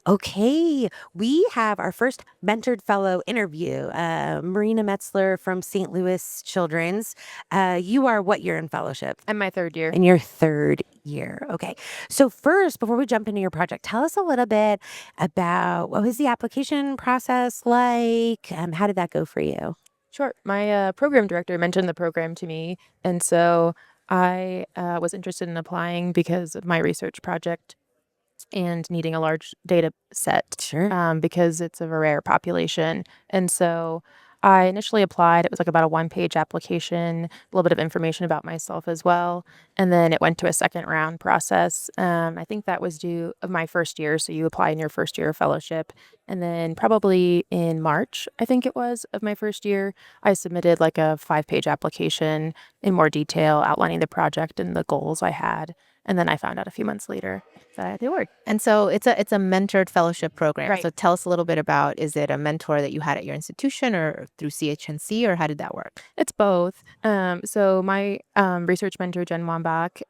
Okay, we have our first mentored fellow interview, Marina Metzler from St. Louis Children's. You are what year in fellowship? I'm my third year. In your third year. Okay. So first, before we jump into your project, tell us a little bit about what was the application process like? How did that go for you? Sure. My program director mentioned the program to me, and so I was interested in applying because of my research project and needing a large data set Sure. because it's of a rare population. And so I initially applied. It was like about a one-page application, a little bit of information about myself as well. And then it went to a second round process. I think that was due of my first year. So you apply in your first year of fellowship. And then probably in March, I think it was, of my first year, I submitted like a 5-page application in more detail outlining the project and the goals I had. And then I found out a few months later that they worked. And so it's a mentored fellowship program. Right. So tell us a little bit about, is it a mentor that you had at your institution or through CHNC, or how did that work? It's both. So my research mentor, Jen Wambach,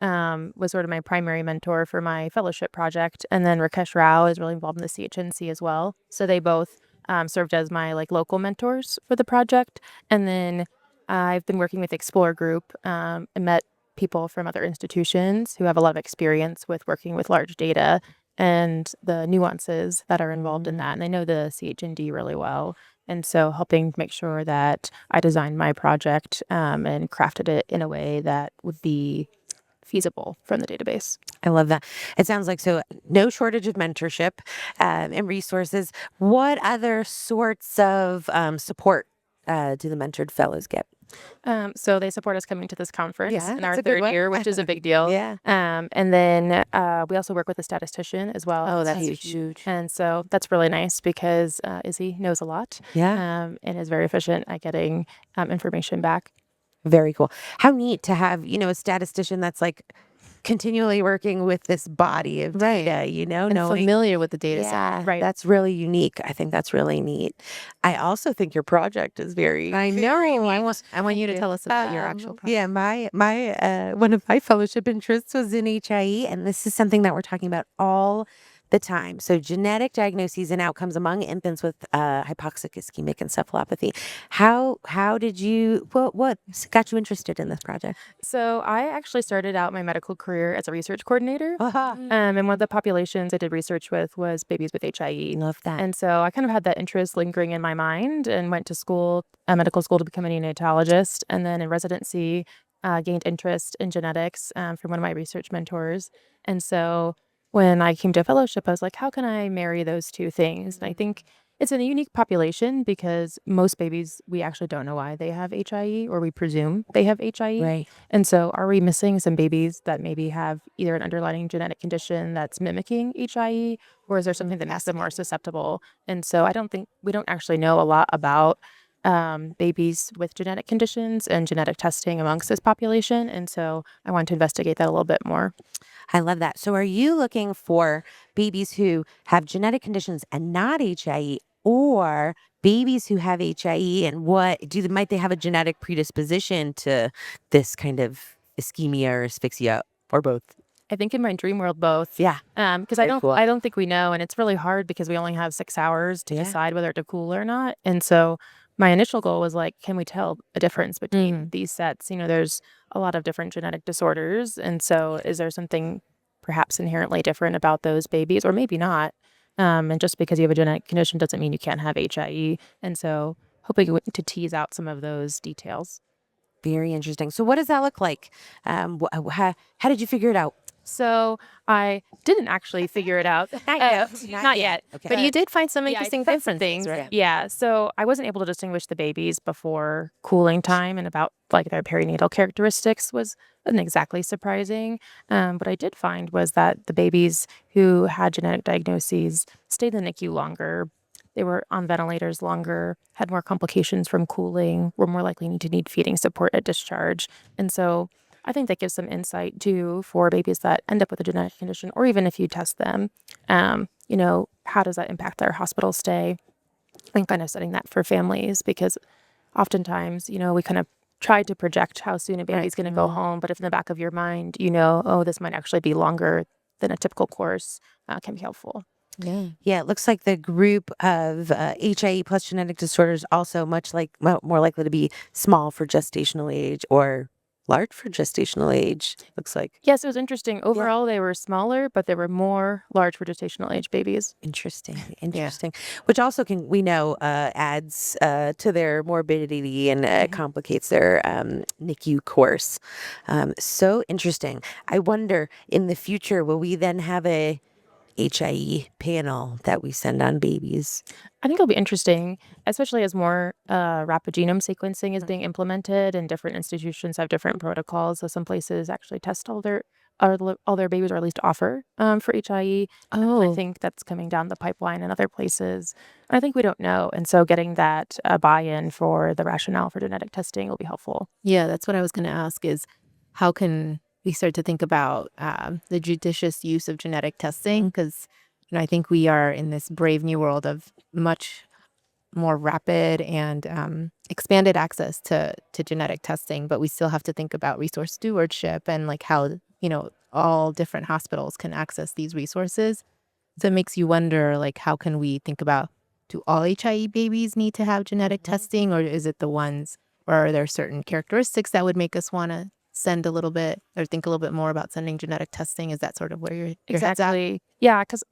was sort of my primary mentor for my fellowship project. And then Rakesh Rao is really involved in the CHNC as well. So they both served as my local mentors for the project. And then I've been working with Explore Group and met people from other institutions who have a lot of experience with working with large data and the nuances that are involved in that. And I know the CHND really well. And so helping make sure that I designed my project and crafted it in a way that would be feasible from the database. I love that. It sounds like no shortage of mentorship and resources. What other sorts of support do the mentored fellows get? So they support us coming to this conference in our that's a good third one. year, which is a big deal. Yeah. And then we also work with a statistician as well. Oh, that's huge. And so that's really nice because Izzy knows a lot Yeah. and is very efficient at getting information back. Very cool. How neat to have, a statistician that's continually working with this body of data, And knowing. familiar with the data set. Yeah, Right. that's really unique. I think that's really neat. I also think your project is very. I know. I want you to tell us about your actual project. Yeah, my one of my fellowship interests was in HIE, and this is something that we're talking about all the time. So genetic diagnoses and outcomes among infants with hypoxic-ischemic encephalopathy. How did you what got you interested in this project? So I actually started out my medical career as a research coordinator. Aha. And one of the populations I did research with was babies with HIE. Love that. And so I kind of had that interest lingering in my mind and went to school, medical school, to become a neonatologist. And then in residency, gained interest in genetics from one of my research mentors. And so when I came to fellowship, I was like, how can I marry those two things? And I think it's a unique population because most babies, we actually don't know why they have HIE, or we presume they have HIE. Right. And so are we missing some babies that maybe have either an underlying genetic condition that's mimicking HIE, or is there something that makes them more susceptible? And so we don't actually know a lot about babies with genetic conditions and genetic testing amongst this population. And so I wanted to investigate that a little bit more. I love that. So are you looking for babies who have genetic conditions and not HIE, or babies who have HIE and might they have a genetic predisposition to this kind of ischemia or asphyxia, or both? I think in my dream world, both. Yeah. Because Very cool. I don't think we know, and it's really hard because we only have 6 hours to Yeah. decide whether to cool or not. And so my initial goal was can we tell a difference between these sets? There's a lot of different genetic disorders, and so is there something perhaps inherently different about those babies, or maybe not? And just because you have a genetic condition doesn't mean you can't have HIE. And so hoping to tease out some of those details. Very interesting. So what does that look like? How did you figure it out? So I didn't actually figure it out. Not yet. Okay. But you did find some Yeah, I interesting found some differences, things. right? Yeah. So I wasn't able to distinguish the babies before cooling time, and about their perinatal characteristics wasn't exactly surprising. What I did find was that the babies who had genetic diagnoses stayed in the NICU longer. They were on ventilators longer, had more complications from cooling, were more likely to need feeding support at discharge. And so I think that gives some insight too for babies that end up with a genetic condition, or even if you test them, how does that impact their hospital stay, and kind of setting that for families, because oftentimes, we kind of try to project how soon a baby's going to go home, but if in the back of your mind, this might actually be longer than a typical course, can be helpful. Yeah. Yeah, it looks like the group of HIE plus genetic disorders also more likely to be small for gestational age or large for gestational age. Looks like Yes, it was interesting. Overall, they were smaller, but there were more large for gestational age babies. interesting. Which also we know adds to their morbidity and complicates their NICU course. So interesting. I wonder in the future will we then have a HIE panel that we send on babies? I think it'll be interesting, especially as more rapid genome sequencing is being implemented, and different institutions have different protocols. So some places actually test all their babies, or at least offer for HIE. And I Oh, think that's coming down the pipeline in other places. I think we don't know, and so getting that buy-in for the rationale for genetic testing will be helpful. yeah, that's what I was going to ask is how can we start to think about the judicious use of genetic testing? Because, I think we are in this brave new world of much more rapid and expanded access to genetic testing, but we still have to think about resource stewardship and like how, all different hospitals can access these resources. So it makes you wonder, like, how can we think about, do all HIE babies need to have genetic testing, or is it the ones, or are there certain characteristics that would make us want to send a little bit or think a little bit more about sending genetic testing? Is that sort of where your head's at? Exactly. Yeah, because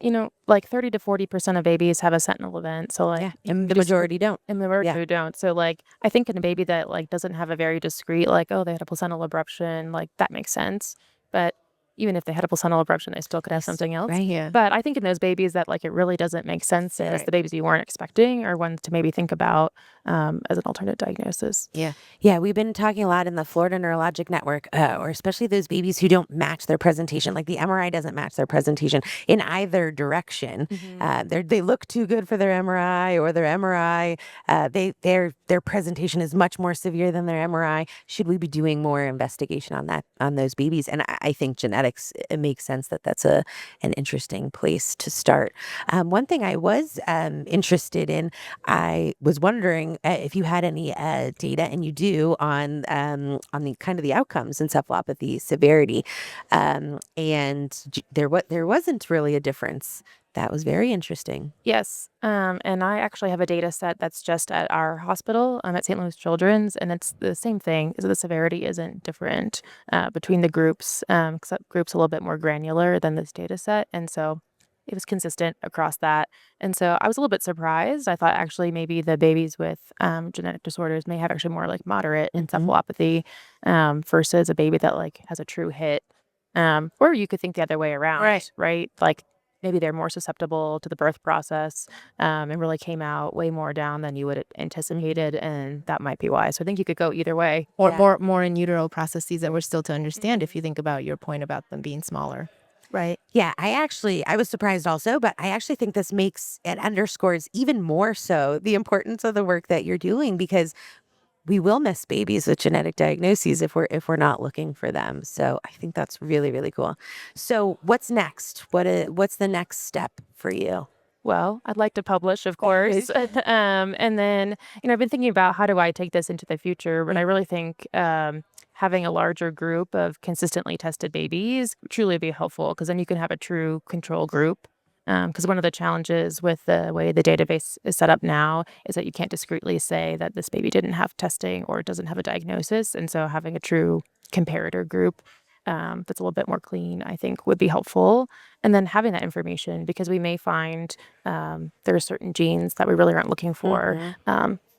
like 30 to 40% of babies have a sentinel event. So like And the just majority don't. and the majority Yeah. who don't. So like I think in a baby that like doesn't have a very discrete, like, oh, they had a placental abruption, like that makes sense. But even if they had a placental abruption, they still could have something else. Right. Yeah. But I think in those babies that like it really doesn't make sense, as Right. the babies you weren't expecting, are ones to maybe think about as an alternate diagnosis. Yeah, we've been talking a lot in the Florida Neurologic Network, or especially those babies who don't match their presentation. Like the MRI doesn't match their presentation in either direction. They look too good for their MRI, or their MRI, their presentation is much more severe than their MRI. Should we be doing more investigation on those babies? And I think genetics, it makes sense that that's an interesting place to start. One thing I was interested in, I was wondering if you had any data, and you do, on the kind of the outcomes, encephalopathy severity, and there wasn't really a difference. That was very interesting. Yes, and I actually have a data set that's just at our hospital, at St. Louis Children's, and it's the same thing. So the severity isn't different between the groups, because that group's a little bit more granular than this data set, and so it was consistent across that. And so I was a little bit surprised. I thought actually maybe the babies with genetic disorders may have actually more like moderate encephalopathy versus a baby that like has a true hit. Or you could think the other way around, right? Like maybe they're more susceptible to the birth process, and really came out way more down than you would have anticipated, and that might be why. So I think you could go either way. Or Yeah. more in utero processes that we're still to understand if you think about your point about them being smaller. Right. Yeah, I was surprised also, but I actually think it underscores even more so the importance of the work that you're doing, because we will miss babies with genetic diagnoses if we're not looking for them. So I think that's really, really cool. So what's next? What's the next step for you? Well, I'd like to publish, of course. And then, I've been thinking about how do I take this into the future, but I really think having a larger group of consistently tested babies would truly be helpful, because then you can have a true control group. Because one of the challenges with the way the database is set up now is that you can't discreetly say that this baby didn't have testing or doesn't have a diagnosis. And so having a true comparator group that's a little bit more clean, I think would be helpful. And then having that information, because we may find there are certain genes that we really aren't looking for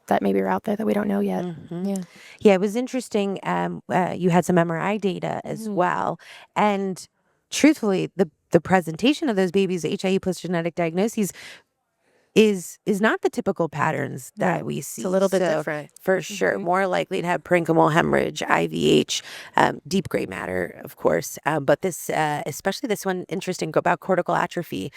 that maybe are out there that we don't know yet. Yeah. Yeah, it was interesting. You had some MRI data as well, and truthfully, the presentation of those babies, HIE plus genetic diagnoses, is not the typical patterns that Right. we see. It's a little bit So, different. for sure. More likely to have parenchymal hemorrhage, IVH, deep gray matter, of course. But this, especially this one, interesting about cortical atrophy,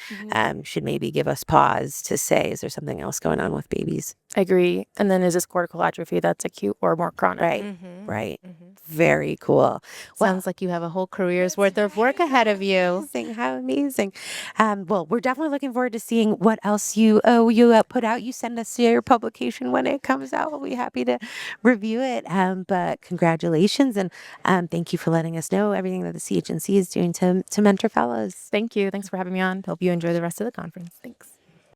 should maybe give us pause to say, is there something else going on with babies? I agree. And then is this cortical atrophy that's acute or more chronic? Right. Right. Very cool. Sounds like you have a whole career's worth of work ahead of you. Amazing. How amazing. Well, we're definitely looking forward to seeing what else you put out. You send us your publication when it comes out. We'll be happy to review it. But congratulations. And thank you for letting us know everything that the CHNC is doing to mentor fellows. Thank you. Thanks for having me on. Hope you enjoy the rest of the conference. Thanks.